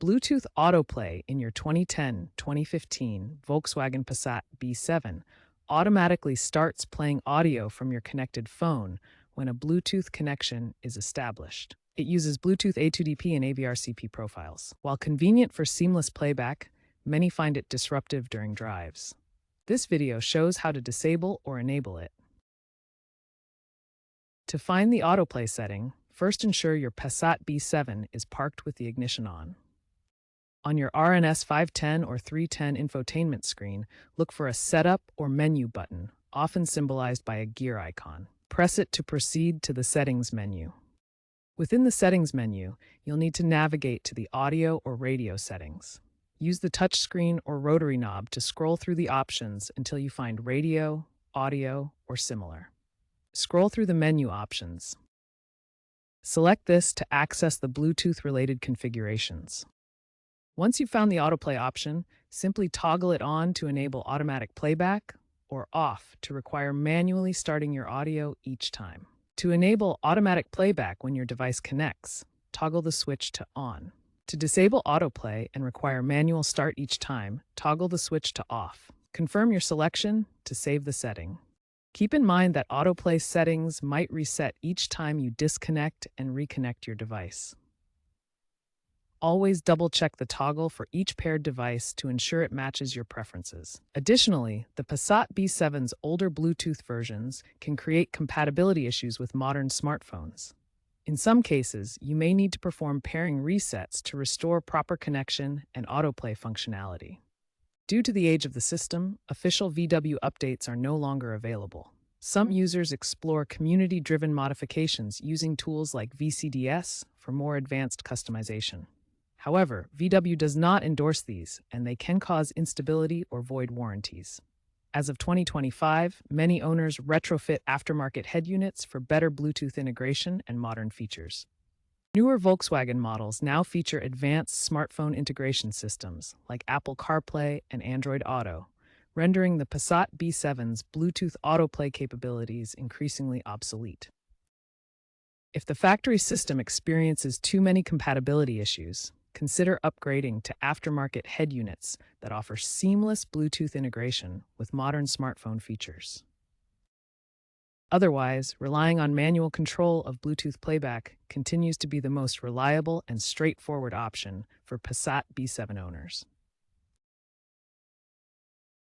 Bluetooth Autoplay in your 2010-2015 Volkswagen Passat B7 automatically starts playing audio from your connected phone when a Bluetooth connection is established. It uses Bluetooth A2DP and AVRCP profiles. While convenient for seamless playback, many find it disruptive during drives. This video shows how to disable or enable it. To find the autoplay setting, first ensure your Passat B7 is parked with the ignition on. On your RNS 510 or 310 infotainment screen, look for a Setup or Menu button, often symbolized by a gear icon. Press it to proceed to the Settings menu. Within the Settings menu, you'll need to navigate to the Audio or Radio settings. Use the touchscreen or rotary knob to scroll through the options until you find Radio, Audio, or similar. Scroll through the menu options. Select this to access the Bluetooth-related configurations. Once you've found the autoplay option, simply toggle it on to enable automatic playback or off to require manually starting your audio each time. To enable automatic playback when your device connects, toggle the switch to on. To disable autoplay and require manual start each time, toggle the switch to off. Confirm your selection to save the setting. Keep in mind that autoplay settings might reset each time you disconnect and reconnect your device. Always double-check the toggle for each paired device to ensure it matches your preferences. Additionally, the Passat B7's older Bluetooth versions can create compatibility issues with modern smartphones. In some cases, you may need to perform pairing resets to restore proper connection and autoplay functionality. Due to the age of the system, official VW updates are no longer available. Some users explore community-driven modifications using tools like VCDS for more advanced customization. However, VW does not endorse these, and they can cause instability or void warranties. As of 2025, many owners retrofit aftermarket head units for better Bluetooth integration and modern features. Newer Volkswagen models now feature advanced smartphone integration systems like Apple CarPlay and Android Auto, rendering the Passat B7's Bluetooth autoplay capabilities increasingly obsolete. If the factory system experiences too many compatibility issues, consider upgrading to aftermarket head units that offer seamless Bluetooth integration with modern smartphone features. Otherwise, relying on manual control of Bluetooth playback continues to be the most reliable and straightforward option for Passat B7 owners.